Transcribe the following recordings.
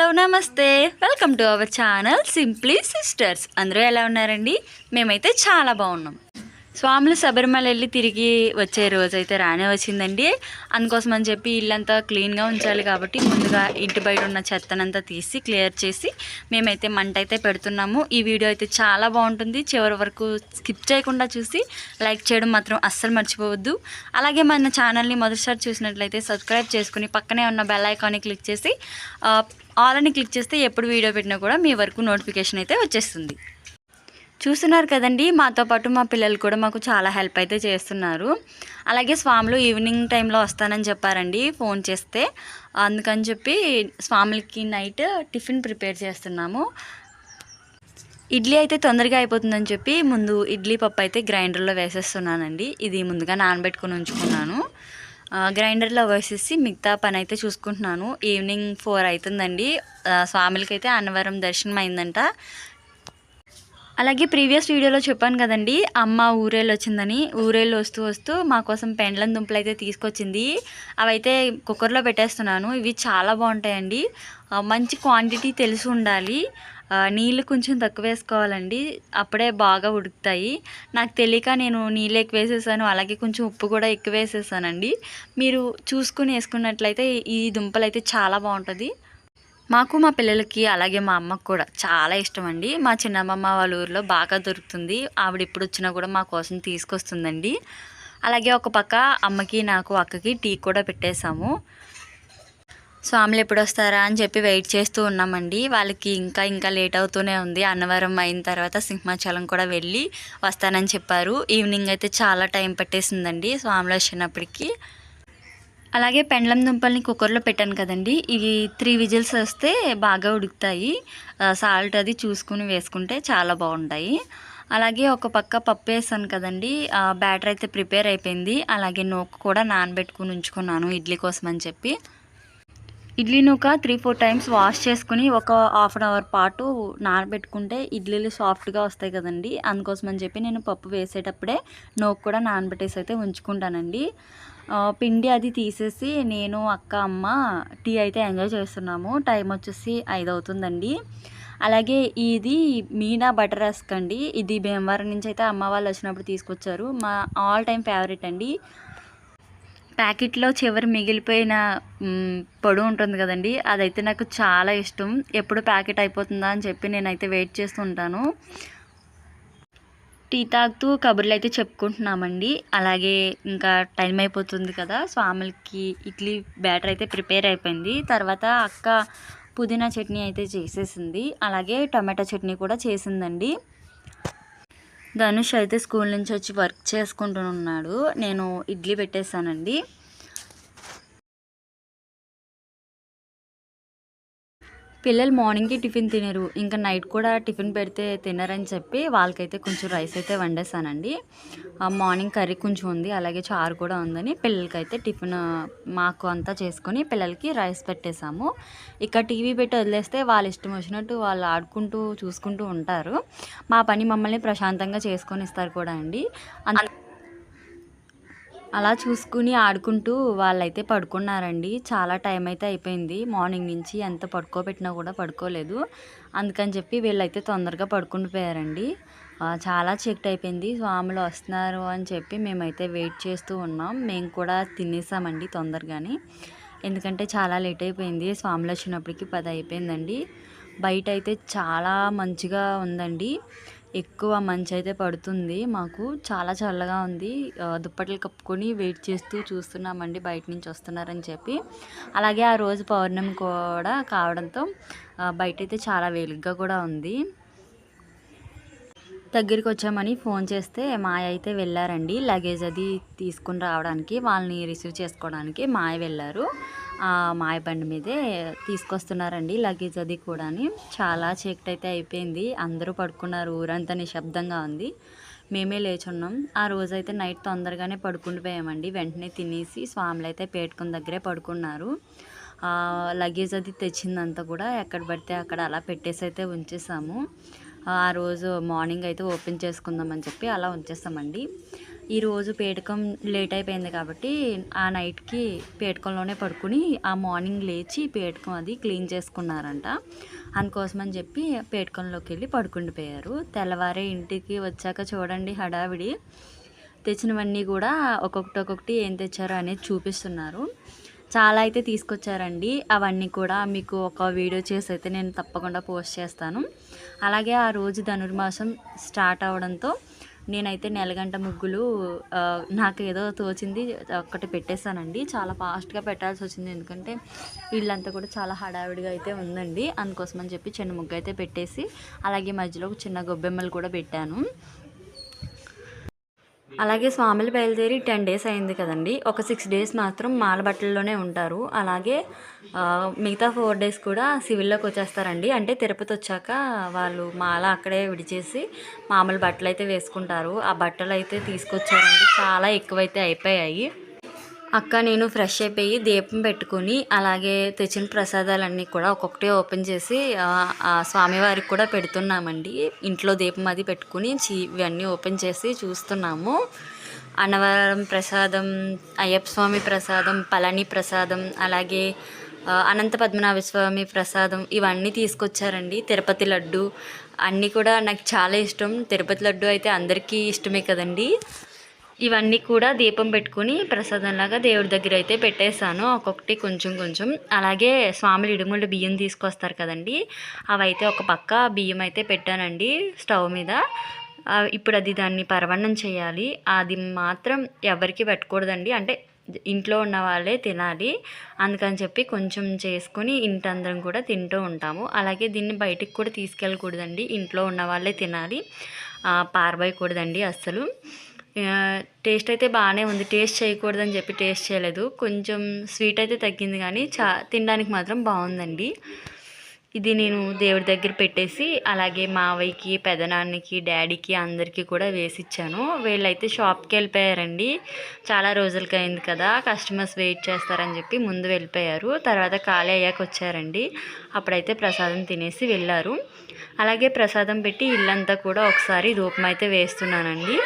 Hello నమస్తే welcome to our channel simply sisters. అందరూ ఎలా ఉన్నారండి? మేమైతే చాలా బాగున్నాం. స్వాములు శబరిమల వెళ్ళి తిరిగి వచ్చే రోజైతే రానే వచ్చిందండి. అందుకోసం అని చెప్పి ఇల్లంతా క్లీన్గా ఉంచాలి కాబట్టి ముందుగా ఇంటి బయట ఉన్న చెత్తనంతా తీసి క్లియర్ చేసి మేమైతే మంట అయితే పెడుతున్నాము. ఈ వీడియో అయితే చాలా బాగుంటుంది. చివరి వరకు స్కిప్ చేయకుండా చూసి లైక్ చేయడం మాత్రం అస్సలు మర్చిపోవద్దు. అలాగే మన ఛానల్ని మొదటిసారి చూసినట్లయితే సబ్స్క్రైబ్ చేసుకుని పక్కనే ఉన్న బెల్ ఐకాన్ని క్లిక్ చేసి ఆల్ అని క్లిక్ చేస్తే ఎప్పుడు వీడియో పెట్టినా కూడా మీ వరకు నోటిఫికేషన్ అయితే వచ్చేస్తుంది. చూస్తున్నారు కదండి, మాతో పాటు మా పిల్లలు కూడా మాకు చాలా హెల్ప్ అయితే చేస్తున్నారు. అలాగే స్వాములు ఈవినింగ్ టైంలో వస్తానని చెప్పారండి ఫోన్ చేస్తే. అందుకని చెప్పి స్వాములకి నైట్ టిఫిన్ ప్రిపేర్ చేస్తున్నాము. ఇడ్లీ అయితే తొందరగా అయిపోతుందని చెప్పి ముందు ఇడ్లీ పప్పు అయితే గ్రైండర్లో వేసేస్తున్నానండి. ఇది ముందుగా నానబెట్టుకుని ఉంచుకున్నాను. గ్రైండర్లో వేసేసి మిగతా పని అయితే చూసుకుంటున్నాను. ఈవినింగ్ 4 అవుతుందండి. స్వాములకి అయితే అన్నవరం దర్శనం అయిందంట. అలాగే ప్రీవియస్ వీడియోలో చెప్పాను కదండి, అమ్మ ఊరేళ్ళు వచ్చిందని. ఊరేళ్ళు వస్తూ వస్తూ మా కోసం పెండ్లం దుంపలు అయితే తీసుకొచ్చింది. అవైతే కుక్కర్లో పెట్టేస్తున్నాను. ఇవి చాలా బాగుంటాయండి. మంచి క్వాంటిటీ తెలిసి ఉండాలి. నీళ్ళు కొంచెం తక్కువ వేసుకోవాలండి, అప్పుడే బాగా ఉడుకుతాయి. నాకు తెలియక నేను నీళ్ళు ఎక్కువ వేసేసాను. అలాగే కొంచెం ఉప్పు కూడా ఎక్కువ వేసేసానండి. మీరు చూసుకుని వేసుకున్నట్లయితే ఈ దుంపలు అయితే చాలా బాగుంటుంది. మాకు మా పిల్లలకి అలాగే మా అమ్మకు కూడా చాలా ఇష్టం అండి. మా చిన్నమ్మమ్మ వాళ్ళ ఊరిలో బాగా దొరుకుతుంది. ఆవిడ ఇప్పుడు వచ్చినా కూడా మా కోసం తీసుకొస్తుందండి. అలాగే ఒక పక్క అమ్మకి నాకు అక్కకి టీ కూడా పెట్టేశాము. స్వాములు ఎప్పుడు వస్తారా అని చెప్పి వెయిట్ చేస్తూ ఉన్నామండి. వాళ్ళకి ఇంకా లేట్ అవుతూనే ఉంది. అన్నవరం అయిన తర్వాత సింహాచలం కూడా వెళ్ళి వస్తానని చెప్పారు. ఈవినింగ్ అయితే చాలా టైం పట్టేసిందండి స్వాములు వచ్చినప్పటికీ. అలాగే పెండ్లం దుంపల్ని కుక్కర్లో పెట్టాను కదండి, ఇవి 3 విజిల్స్ వస్తే బాగా ఉడుకుతాయి. సాల్ట్ అది చూసుకుని వేసుకుంటే చాలా బాగుంటాయి. అలాగే ఒక పక్క పప్పు వేసాను కదండి, బ్యాటర్ అయితే ప్రిపేర్ అయిపోయింది. అలాగే నూక కూడా నానబెట్టుకుని ఉంచుకున్నాను ఇడ్లీ కోసం అని చెప్పి. ఇడ్లీ నూక 3-4 టైమ్స్ వాష్ చేసుకుని ఒక హాఫ్ అన్ అవర్ పాటు నానబెట్టుకుంటే ఇడ్లీలు సాఫ్ట్గా వస్తాయి కదండి. అందుకోసం అని చెప్పి నేను పప్పు వేసేటప్పుడే నూక కూడా నానబెట్టేసి అయితే ఉంచుకుంటానండి. పిండి అది తీసేసి నేను అక్క అమ్మ టీ అయితే ఎంజాయ్ చేస్తున్నాము. టైం వచ్చేసి 5 అవుతుందండి. అలాగే ఇది మీనా బటర్ రస్క్ అండి. ఇది భీమవరం నుంచి అయితే అమ్మ వాళ్ళు వచ్చినప్పుడు తీసుకొచ్చారు. మా ఆల్ టైమ్ ఫేవరెట్ అండి. ప్యాకెట్లో చివరి మిగిలిపోయిన పొడి ఉంటుంది కదండి, అదైతే నాకు చాలా ఇష్టం. ఎప్పుడు ప్యాకెట్ అయిపోతుందా అని చెప్పి నేనైతే వెయిట్ చేస్తూ ఉంటాను. టీ తాగుతూ కబుర్లు అయితే చెప్పుకుంటున్నామండి. అలాగే ఇంకా టైం అయిపోతుంది కదా, స్వాములకి ఇడ్లీ బ్యాటర్ అయితే ప్రిపేర్ అయిపోయింది. తర్వాత అక్క పుదీనా చట్నీ అయితే చేసేసింది. అలాగే టమాటా చట్నీ కూడా చేసిందండి. ధనుష్ అయితే స్కూల్ నుంచి వచ్చి వర్క్ చేసుకుంటున్నాడు. నేను ఇడ్లీ పెట్టేశానండి. పిల్లలు మార్నింగ్కి టిఫిన్ తినరు, ఇంకా నైట్ కూడా టిఫిన్ పెడితే తినరని చెప్పి వాళ్ళకైతే కొంచెం రైస్ అయితే వండేసానండి. మార్నింగ్ కర్రీ కొంచెం ఉంది, అలాగే చారు కూడా ఉందని పిల్లలకైతే టిఫిన్ మాకు అంతా చేసుకొని పిల్లలకి రైస్ పెట్టేశాము. ఇక టీవీ పెట్టి వదిలేస్తే వాళ్ళ ఇష్టం వచ్చినట్టు వాళ్ళు ఆడుకుంటూ చూసుకుంటూ ఉంటారు. మా పని మమ్మల్ని ప్రశాంతంగా చేసుకొని ఇస్తారు కూడా అండి. అలా చూసుకుని ఆడుకుంటూ వాళ్ళైతే పడుకున్నారండి. చాలా టైం అయితే అయిపోయింది. మార్నింగ్ నుంచి ఎంత పడుకోబెట్టినా కూడా పడుకోలేదు. అందుకని చెప్పి వీళ్ళైతే తొందరగా పడుకుండిపోయారండి. చాలా చీకటి అయిపోయింది. స్వాములు వస్తున్నారు అని చెప్పి మేమైతే వెయిట్ చేస్తూ ఉన్నాం. మేము కూడా తినేసామండి తొందరగానే, ఎందుకంటే చాలా లేట్ అయిపోయింది. స్వాములు వచ్చినప్పటికి 10 అయిపోయిందండి. బయట అయితే చాలా మంచిగా ఉందండి. ఎక్కువ మంచు అయితే పడుతుంది. మాకు చాలా చల్లగా ఉంది. దుప్పట్లు కప్పుకొని వెయిట్ చేస్తూ చూస్తున్నామండి బయట నుంచి వస్తున్నారని చెప్పి. అలాగే ఆ రోజు పౌర్ణమి కూడా కావడంతో బయట అయితే చాలా వెలుగుగా కూడా ఉంది. దగ్గరికి వచ్చామని ఫోన్ చేస్తే మాయ అయితే వెళ్ళారండి. లగేజ్ అది తీసుకుని రావడానికి, వాళ్ళని రిసీవ్ చేసుకోవడానికి మాయ వెళ్ళారు. మాయ బండి మీదే తీసుకొస్తున్నారండి లగేజ్ అది కూడా. చాలా చీకటి అయితే అయిపోయింది. అందరూ పడుకున్నారు. ఊరంతా నిశ్శబ్దంగా ఉంది. మేమే లేచున్నాం. ఆ రోజైతే నైట్ తొందరగానే పడుకుండిపోయామండి. వెంటనే తినేసి స్వాములు అయితే పేటుకుని దగ్గరే పడుకున్నారు. లగేజ్ అది తెచ్చిందంతా కూడా ఎక్కడ పడితే అక్కడ అలా పెట్టేసి అయితే ఉంచేసాము. ఆ రోజు మార్నింగ్ అయితే ఓపెన్ చేసుకుందామని చెప్పి అలా ఉంచేస్తామండి. ఈరోజు పేటకం లేట్ అయిపోయింది కాబట్టి ఆ నైట్కి పేటకంలోనే పడుకుని ఆ మార్నింగ్ లేచి పేటకం అది క్లీన్ చేసుకున్నారంట. అందుకోసమని చెప్పి పేటకంలోకి వెళ్ళి పడుకుండిపోయారు. తెల్లవారే ఇంటికి వచ్చాక చూడండి హడావిడి. తెచ్చినవన్నీ కూడా ఒక్కొక్కటి ఏం తెచ్చారో అనేది చూపిస్తున్నారు. చాలా అయితే తీసుకొచ్చారండి. అవన్నీ కూడా మీకు ఒక వీడియో చేసి అయితే నేను తప్పకుండా పోస్ట్ చేస్తాను. అలాగే ఆ రోజు ధనుర్మాసం స్టార్ట్ అవడంతో నేనైతే నెలగంట ముగ్గులు నాకు ఏదో తోచింది ఒక్కటి పెట్టేశానండి. చాలా ఫాస్ట్గా పెట్టాల్సి వచ్చింది, ఎందుకంటే ఇల్లంతా కూడా చాలా హడావిడిగా అయితే ఉందండి. అందుకోసమని చెప్పి చిన్న ముగ్గు అయితే పెట్టేసి అలాగే మధ్యలో చిన్న గొబ్బెమ్మలు కూడా పెట్టాను. అలాగే స్వాములు బయలుదేరి 10 days అయింది కదండి. ఒక 6 days మాత్రం మాల బట్టల్లోనే ఉంటారు. అలాగే మిగతా 4 days కూడా సివిల్లోకి వచ్చేస్తారండి. అంటే తిరుపతి వచ్చాక వాళ్ళు మాల అక్కడే విడిచేసి మామూలు బట్టలు అయితే వేసుకుంటారు. ఆ బట్టలు అయితే తీసుకొచ్చారండి, చాలా ఎక్కువైతే అయిపోయాయి. అక్క నేను ఫ్రెష్ అయిపోయి దీపం పెట్టుకుని అలాగే తెచ్చిన ప్రసాదాలన్నీ కూడా ఒక్కొక్కటి ఓపెన్ చేసి స్వామివారికి కూడా పెడుతున్నామండి. ఇంట్లో దీపం అది పెట్టుకుని ఇవన్నీ ఓపెన్ చేసి చూస్తున్నాము. అన్నవరం ప్రసాదం, అయ్యప్ప స్వామి ప్రసాదం, పళని ప్రసాదం, అలాగే అనంత పద్మనాభ స్వామి ప్రసాదం ఇవన్నీ తీసుకొచ్చారండి. తిరుపతి లడ్డు అన్నీ కూడా నాకు చాలా ఇష్టం. తిరుపతి లడ్డు అయితే అందరికీ ఇష్టమే కదండి. ఇవన్నీ కూడా దీపం పెట్టుకుని ప్రసాదంలాగా దేవుడి దగ్గర అయితే పెట్టేశాను, ఒక్కొక్కటి కొంచెం. అలాగే స్వాములు ఇడుముళ్ళు బియ్యం తీసుకొస్తారు కదండి, అవైతే ఒక పక్క బియ్యం అయితే పెట్టానండి స్టవ్ మీద. ఇప్పుడు దాన్ని పరవన్నం చేయాలి. అది మాత్రం ఎవరికి పెట్టకూడదండి, అంటే ఇంట్లో ఉన్న వాళ్ళే తినాలి. అందుకని చెప్పి కొంచెం చేసుకుని ఇంటందరం కూడా తింటూ ఉంటాము. అలాగే దీన్ని బయటికి కూడా తీసుకెళ్ళకూడదండి, ఇంట్లో ఉన్న వాళ్ళే తినాలి, పారబోయకూడదండి అస్సలు. టేస్ట్ అయితే బాగానే ఉంది. టేస్ట్ చేయకూడదని చెప్పి టేస్ట్ చేయలేదు, కొంచెం స్వీట్ అయితే తగ్గింది, కానీ తినడానికి మాత్రం బాగుందండి. ఇది నేను దేవుడి దగ్గర పెట్టేసి అలాగే మావయ్యకి, పెదనాన్నకి, డాడీకి అందరికీ కూడా వేసిచ్చాను. వీళ్ళైతే షాప్కి వెళ్ళిపోయారండి. చాలా రోజులకి అయింది కదా, కస్టమర్స్ వెయిట్ చేస్తారని చెప్పి ముందు వెళ్ళిపోయారు. తర్వాత ఖాళీ అయ్యాక వచ్చారండి. అప్పుడైతే ప్రసాదం తినేసి వెళ్ళారు. అలాగే ప్రసాదం పెట్టి ఇల్లంతా కూడా ఒకసారి ధూపం అయితే వేస్తున్నానండి.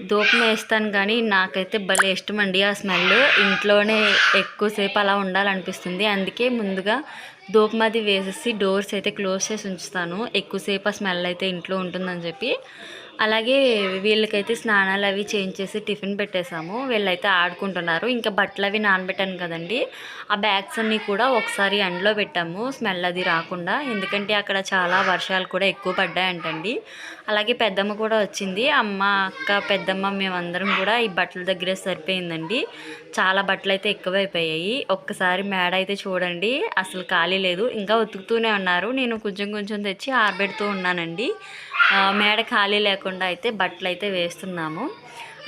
ధూపం వేస్తాను కానీ నాకైతే భలే ఇష్టం అండి ఆ స్మెల్. ఇంట్లోనే ఎక్కువసేపు అలా ఉండాలనిపిస్తుంది. అందుకే ముందుగా ధూపం అది వేసేసి డోర్స్ అయితే క్లోజ్ చేసి ఉంచుతాను, ఎక్కువసేపు ఆ స్మెల్ అయితే ఇంట్లో ఉంటుందని చెప్పి. అలాగే వీళ్ళకైతే స్నానాలు అవి చేంజ్ చేసి టిఫిన్ పెట్టేశాము. వీళ్ళైతే ఆడుకుంటున్నారు. ఇంకా బట్టలు అవి నానబెట్టాను కదండి, ఆ బ్యాగ్స్ అన్నీ కూడా ఒకసారి ఎండలో పెట్టాము స్మెల్ అది రాకుండా, ఎందుకంటే అక్కడ చాలా వర్షాలు కూడా ఎక్కువ పడ్డాయంటండి. అలాగే పెద్దమ్మ కూడా వచ్చింది. అమ్మ, అక్క, పెద్దమ్మ మేమందరం కూడా ఈ బట్టల దగ్గరే సరిపోయిందండి. చాలా బట్టలు అయితే ఎక్కువైపోయాయి. ఒక్కసారి మేడ అయితే చూడండి, అసలు ఖాళీ లేదు, ఇంకా ఉతుకుతూనే ఉన్నారు. నేను కొంచెం తెచ్చి ఆరబెడుతూ ఉన్నానండి. మేడ ఖాళీ లేకుండా అయితే బట్టలు అయితే వేస్తున్నాము.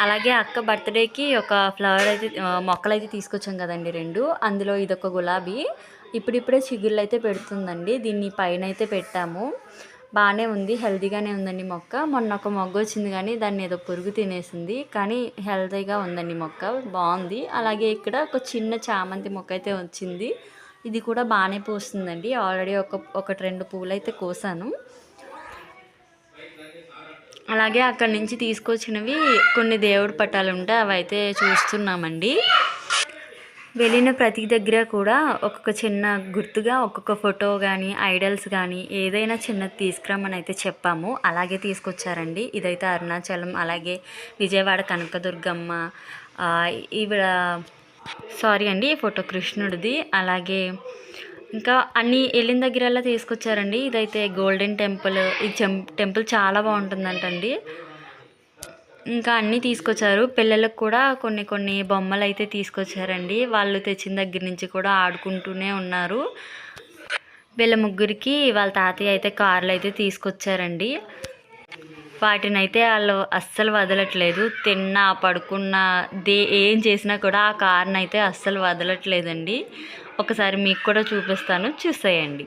అలాగే అక్క బర్త్డేకి ఒక ఫ్లవర్ అయితే మొక్కలు అయితే తీసుకొచ్చాం కదండి 2. అందులో ఇదొక గులాబీ ఇప్పుడిప్పుడే చిగుళ్ళు అయితే పెడుతుందండి. దీన్ని పైన అయితే పెట్టాము, బాగానే ఉంది, హెల్తీగానే ఉందండి మొక్క. మొన్న ఒక మొగ్గ వచ్చింది కానీ దాన్ని ఏదో పురుగు తినేసింది, కానీ హెల్తీగా ఉందండి మొక్క, బాగుంది. అలాగే ఇక్కడ ఒక చిన్న చామంతి మొక్క అయితే వచ్చింది, ఇది కూడా బాగానే పూస్తుందండి. ఆల్రెడీ ఒకటి 2 పూలు అయితే కోసాను. అలాగే అక్కడి నుంచి తీసుకొచ్చినవి కొన్ని దేవుడి పటాలు ఉంటే అవి అయితే చూస్తున్నామండి. వెళ్ళిన ప్రతి దగ్గర కూడా ఒక్కొక్క చిన్న గుర్తుగా ఒక్కొక్క ఫోటో కానీ ఐడల్స్ కానీ ఏదైనా చిన్నది తీసుకురామని అయితే చెప్పాము, అలాగే తీసుకొచ్చారండి. ఇదైతే అరుణాచలం, అలాగే విజయవాడ కనకదుర్గమ్మ, ఈవిడ సారీ అండి ఈ ఫోటో కృష్ణుడిది. అలాగే ఇంకా అన్నీ వెళ్ళిన దగ్గరల్లా తీసుకొచ్చారండి. ఇదైతే గోల్డెన్ టెంపుల్, ఈ టెంపుల్ చాలా బాగుంటుందంటండి. ఇంకా అన్నీ తీసుకొచ్చారు. పిల్లలకు కూడా కొన్ని బొమ్మలు అయితే తీసుకొచ్చారండి. వాళ్ళు తెచ్చిన దగ్గర నుంచి కూడా ఆడుకుంటూనే ఉన్నారు. వీళ్ళ ముగ్గురికి వాళ్ళ తాతయ్య అయితే కార్లు అయితే తీసుకొచ్చారండి. వాటిని అయితే వాళ్ళు అస్సలు వదలట్లేదు, తిన్నా పడుకున్నా ఏం చేసినా కూడా ఆ కార్ని అయితే అస్సలు వదలట్లేదండి. ఒకసారి మీకు కూడా చూపిస్తాను, చూసేయండి.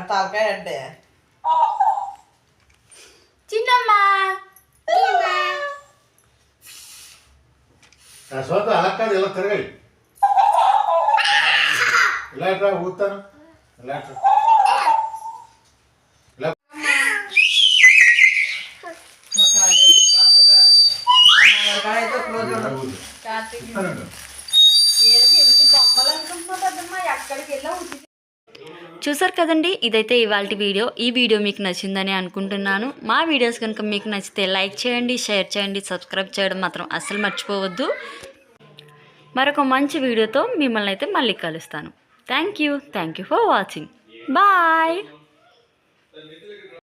తలకాయ అంటే చిన్నమ్మా అలా కాదు ఇలా తిరగాలి ఇలా ఎట్లా ఊతాను ఇలా ఎట్లా చూసారు కదండి, ఇదైతే ఇవాళ వీడియో. ఈ వీడియో మీకు నచ్చిందని అనుకుంటున్నాను. మా వీడియోస్ కనుక మీకు నచ్చితే లైక్ చేయండి, షేర్ చేయండి, సబ్స్క్రైబ్ చేయడం మాత్రం అస్సలు మర్చిపోవద్దు. మరొక మంచి వీడియోతో మిమ్మల్ని అయితే మళ్ళీ కలుస్తాను. Thank you for watching. Bye.